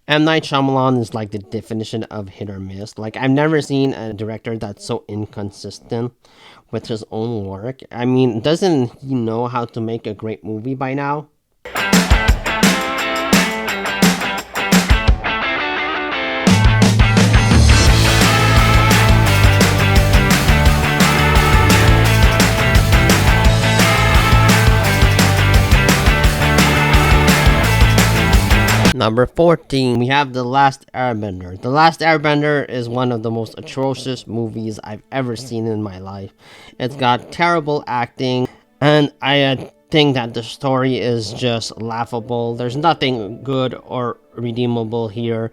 M. Night Shyamalan is like the definition of hit or miss. Like, I've never seen a director that's so inconsistent with his own work. I mean, doesn't he know how to make a great movie by now? Number 14, we have The Last Airbender. The Last Airbender is one of the most atrocious movies I've ever seen in my life. It's got terrible acting, and I think that the story is just laughable. There's nothing good or redeemable here.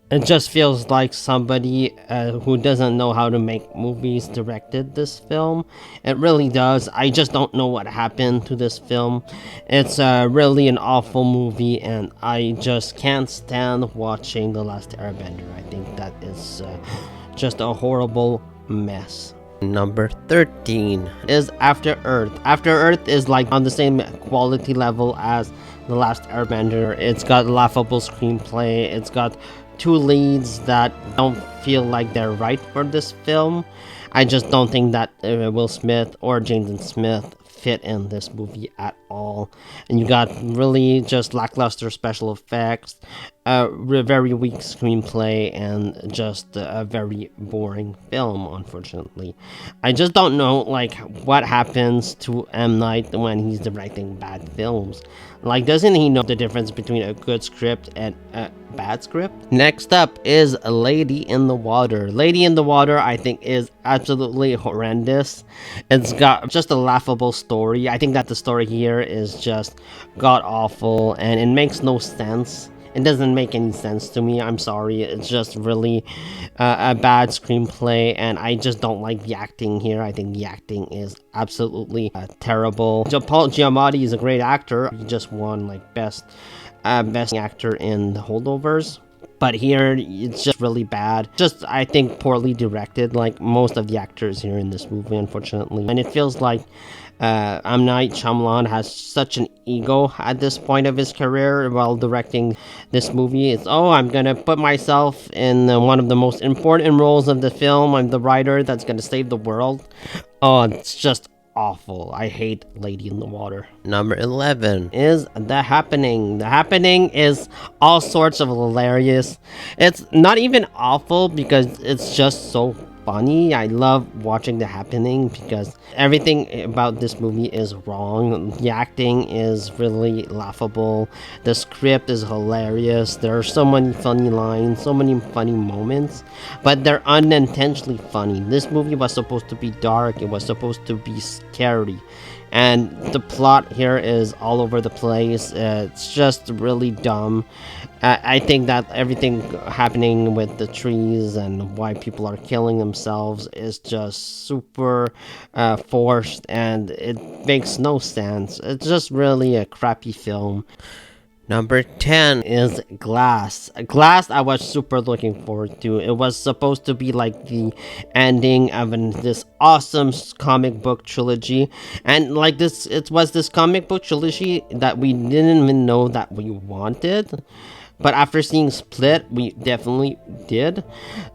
It just feels like somebody who doesn't know how to make movies directed this film. It really does. I just don't know what happened to this film. It's really an awful movie, and I just can't stand watching The Last Airbender. I think that is just a horrible mess. Number 13 is After Earth. After Earth is like on the same quality level as The Last Airbender. It's got laughable screenplay. It's got two leads that don't feel like they're right for this film. I just don't think that Will Smith or Jaden Smith fit in this movie at all. And you got really just lackluster special effects, very weak screenplay, and just a very boring film, unfortunately. I just don't know, like, what happens to M. Night when he's directing bad films. Like, doesn't he know the difference between a good script and a bad script? Next up is Lady in the Water. Lady in the Water, I think, is absolutely horrendous. It's got just a laughable story. I think that the story here is just god-awful, and it makes no sense. It doesn't make any sense to me. I'm sorry. It's just really a bad screenplay, and I just don't like the acting here. I think the acting is absolutely terrible. Paul Giamatti is a great actor. He just won like best actor in The Holdovers. But here, it's just really bad. Just, I think, poorly directed, like most of the actors here in this movie, unfortunately. And it feels like M. Night Shyamalan has such an ego at this point of his career while directing this movie. It's, oh, I'm gonna put myself in one of the most important roles of the film. I'm the writer that's gonna save the world. Oh, it's just awful. I hate Lady in the Water. Number 11 is The Happening. The Happening is all sorts of hilarious. It's not even awful because it's just so funny. I love watching The Happening because everything about this movie is wrong. The acting is really laughable. The script is hilarious. There are so many funny lines, so many funny moments, but they're unintentionally funny. This movie was supposed to be dark. It was supposed to be scary. And the plot here is all over the place. It's just really dumb. I think that everything happening with the trees and why people are killing themselves is just super forced, and it makes no sense. It's just really a crappy film. Number 10 is Glass. Glass, I was super looking forward to. It was supposed to be like the ending of this awesome comic book trilogy. And like this, it was this comic book trilogy that we didn't even know that we wanted. But after seeing Split, we definitely did.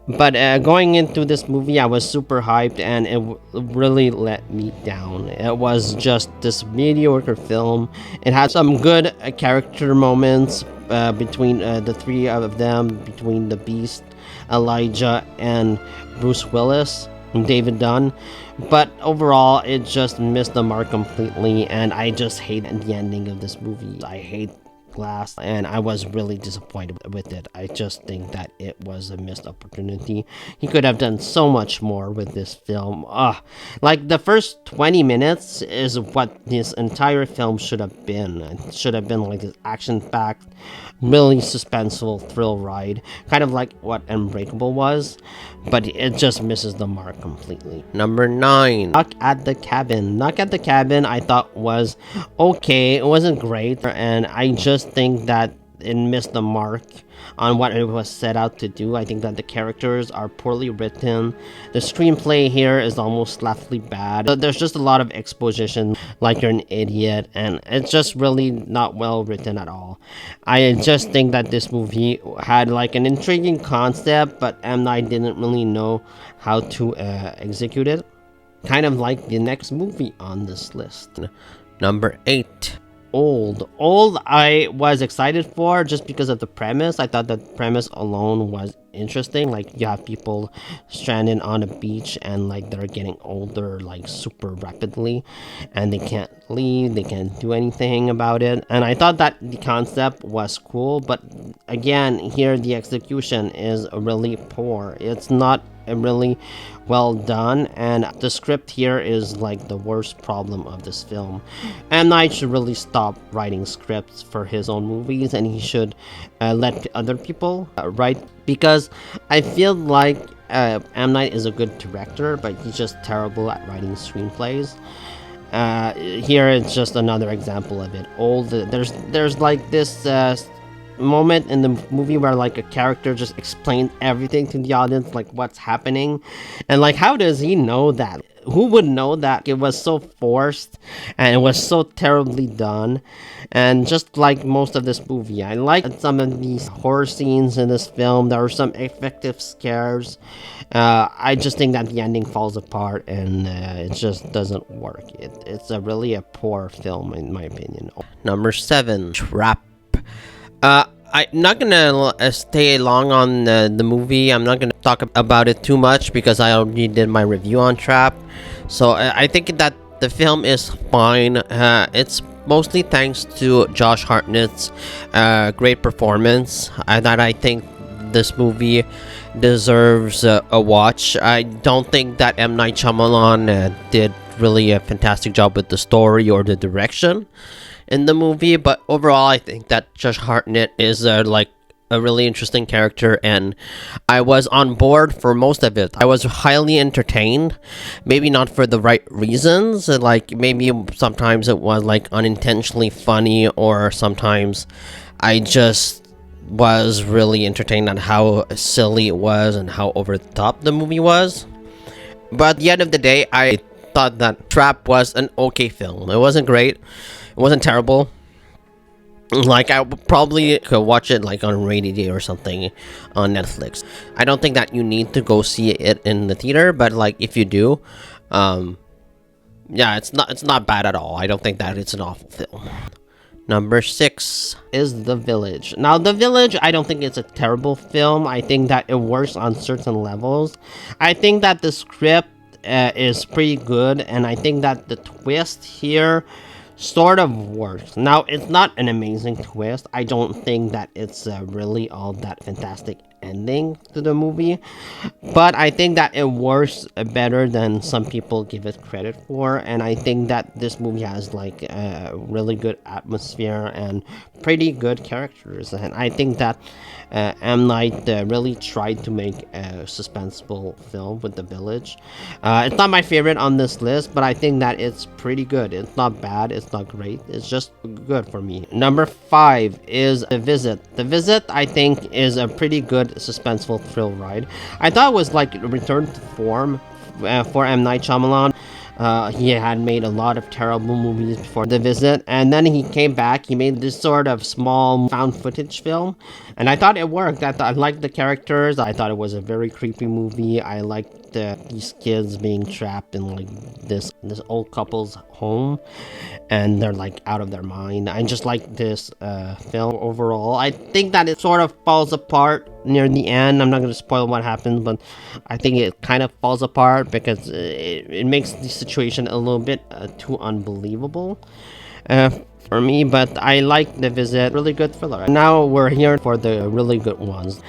But going into this movie, I was super hyped, and it really let me down. It was just this mediocre film. It had some good character moments between the three of them, between the Beast, Elijah, and Bruce Willis, and David Dunn. But overall, it just missed the mark completely, and I just hate the ending of this movie. I hate Glass, and I was really disappointed with it. I just think that it was a missed opportunity. He could have done so much more with this film. Like the first 20 minutes is what this entire film should have been. It should have been like this action-packed, really suspenseful thrill ride, kind of like what Unbreakable was, but it just misses the mark completely. Number 9, Knock at the Cabin. Knock at the Cabin I thought was okay. It wasn't great, and I just think that it missed the mark on what it was set out to do. I think that the characters are poorly written. The screenplay here is almost laughably bad. There's just a lot of exposition, like you're an idiot, and it's just really not well written at all. I just think that this movie had like an intriguing concept, but M. Night didn't really know how to execute it. Kind of like the next movie on this list. Number 8. Old I was excited for just because of the premise. I thought the premise alone was interesting. Like, you have people stranded on a beach and like they're getting older like super rapidly, and they can't leave, they can't do anything about it. And I thought that the concept was cool, but again, here the execution is really poor. It's not really well done, and the script here is like the worst problem of this film. M. Night should really stop writing scripts for his own movies, and he should let other people write, because I feel like M. Night is a good director, but he's just terrible at writing screenplays. Here it's just another example of it. There's like this moment in the movie where like a character just explains everything to the audience, like what's happening, and like how does he know that? Who would know that? It was so forced and it was so terribly done. And just like most of this movie, I like some of these horror scenes in this film. There are some effective scares. I just think that the ending falls apart, and it just doesn't work. It's really a poor film in my opinion. Number 7, Trap. I'm not gonna stay long on the movie. I'm not gonna talk about it too much because I already did my review on Trap. So I think that the film is fine. It's mostly thanks to Josh Hartnett's great performance that I think this movie deserves a watch. I don't think that M. Night Shyamalan did really a fantastic job with the story or the direction in the movie, but overall I think that Josh Hartnett is like a really interesting character, and I was on board for most of it. I was highly entertained, maybe not for the right reasons, like maybe sometimes it was like unintentionally funny, or sometimes I just was really entertained on how silly it was and how over the top the movie was. But at the end of the day, I thought that Trap was an okay film. It wasn't great, it wasn't terrible. Like, I probably could watch it like on a rainy day or something on Netflix. I don't think that you need to go see it in the theater, but like if you do, yeah, it's not bad at all. I don't think that it's an awful film. Number 6 is The Village. Now, The Village, I don't think it's a terrible film. I think that it works on certain levels. I think that the script is pretty good, and I think that the twist here sort of works. Now, it's not an amazing twist. I don't think that it's really all that fantastic ending to the movie, but I think that it works better than some people give it credit for, and I think that this movie has like a really good atmosphere and pretty good characters, and I think that M. Night really tried to make a suspenseful film with The Village. It's not my favorite on this list, but I think that it's pretty good. It's not bad, it's not great, it's just good for me. Number 5 is The Visit. The Visit, I think, is a pretty good suspenseful thrill ride. I thought it was like a return to form for M. Night Shyamalan. He had made a lot of terrible movies before The Visit, and then he came back. He made this sort of small found footage film, and I thought it worked. I liked the characters. I thought it was a very creepy movie. I liked these kids being trapped in like this old couple's home, and they're like out of their mind. I just like this film overall. I think that it sort of falls apart near the end. I'm not going to spoil what happens, but I think it kind of falls apart because it makes the situation a little bit too unbelievable for me. But I like The Visit. Really good thriller. Now we're here for the really good ones.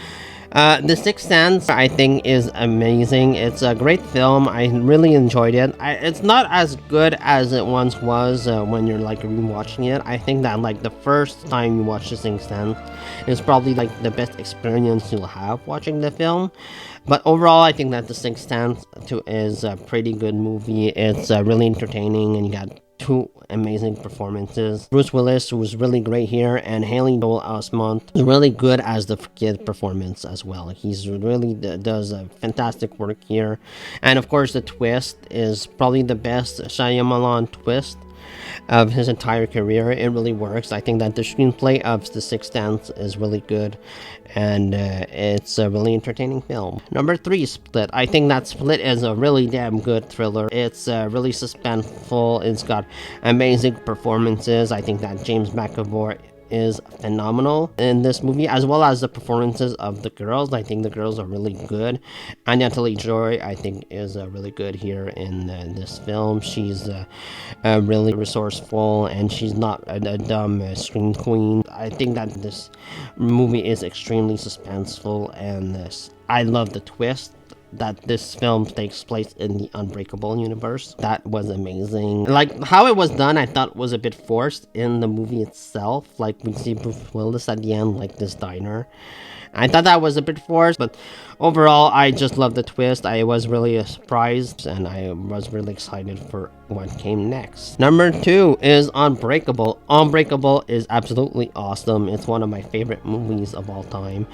The Sixth Sense, I think, is amazing. It's a great film. I really enjoyed it. It's not as good as it once was when you're like rewatching it. I think that like the first time you watch The Sixth Sense is probably like the best experience you'll have watching the film. But overall, I think that The Sixth Sense is a pretty good movie. It's really entertaining, and you got two amazing performances. Bruce Willis was really great here, and Haley Joel Osment is really good as the kid performance as well. He's really does a fantastic work here, and of course the twist is probably the best Shyamalan twist of his entire career. It really works. I think that the screenplay of The Sixth Sense is really good, and it's a really entertaining film. Number three, Split. I think that Split is a really damn good thriller. It's really suspenseful. It's got amazing performances. I think that James McAvoy is phenomenal in this movie, as well as the performances of the girls. I think the girls are really good. Anya Taylor-Joy, I think, is really good here in this film. She's really resourceful, and she's not a dumb scream queen. I think that this movie is extremely suspenseful, and I love the twist that this film takes place in the Unbreakable universe. That was amazing. Like, how it was done, I thought was a bit forced in the movie itself. Like, we see Bruce Willis at the end, like this diner. I thought that was a bit forced, but overall, I just love the twist. I was really surprised, and I was really excited for what came next. Number two is Unbreakable. Unbreakable is absolutely awesome. It's one of my favorite movies of all time.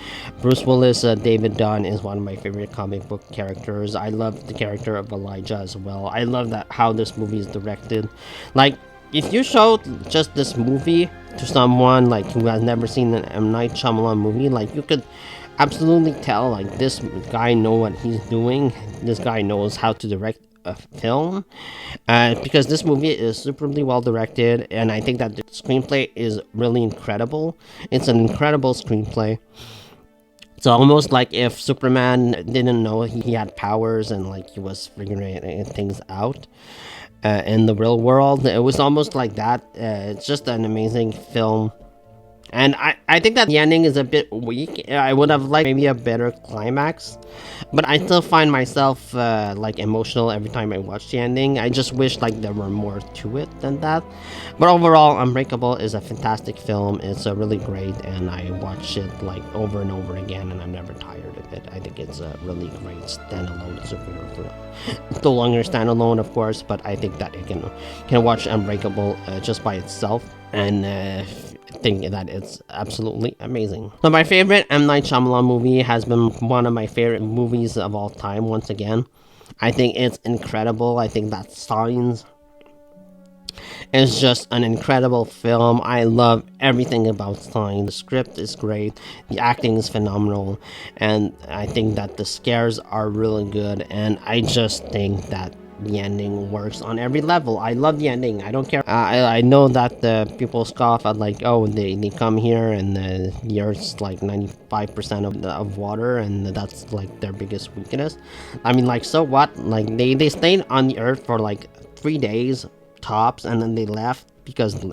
Bruce Willis, David Dunn is one of my favorite comic book characters. I love the character of Elijah as well. I love that how this movie is directed. Like, if you showed just this movie to someone like who has never seen an M. Night Shyamalan movie, like, you could absolutely tell, like, this guy knows what he's doing. This guy knows how to direct a film, because this movie is superly well directed, and I think that the screenplay is really incredible. It's an incredible screenplay. It's almost like if Superman didn't know he had powers, and like he was figuring things out in the real world. It was almost like that. It's just an amazing film. And I think that the ending is a bit weak. I would have liked maybe a better climax. But I still find myself like emotional every time I watch the ending. I just wish like there were more to it than that. But overall, Unbreakable is a fantastic film. It's really great, and I watch it like over and over again, and I'm never tired of it. I think it's a really great standalone superhero film. It's no longer standalone, of course, but I think that you can watch Unbreakable just by itself, and think that it's absolutely amazing. So my favorite M. Night Shyamalan movie has been one of my favorite movies of all time. Once again, I think it's incredible. I think that Signs is just an incredible film. I love everything about Signs. The script is great, the acting is phenomenal, and I think that the scares are really good, and I just think that the ending works on every level. I love the ending. I don't care. I know that people scoff at like, oh, they come here and the Earth's like 95% of water, and that's like their biggest weakness. I mean, like, so what? Like, they stayed on the Earth for like 3 days tops, and then they left because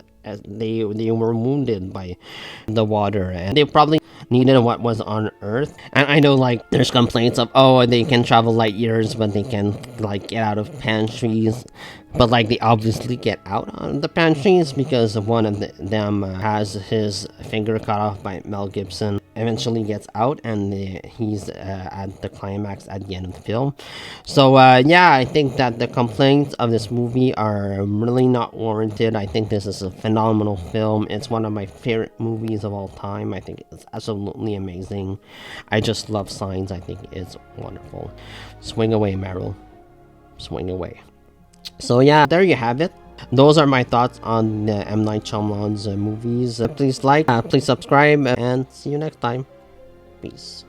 they were wounded by the water, and they probably needed what was on Earth. And I know like there's complaints of, oh, they can travel light years but they can like get out of pantries, but like they obviously get out of the pantries because one of them has his finger cut off by Mel Gibson, eventually gets out, and he's at the climax at the end of the film. So yeah, I think that the complaints of this movie are really not warranted. I think this is a phenomenal film. It's one of my favorite movies of all time. I think it's absolutely amazing. I just love Signs. I think it's wonderful. Swing away, Meryl. Swing away. So yeah, there you have it. Those are my thoughts on M. Night Shyamalan's movies. Please like, please subscribe, and see you next time. Peace.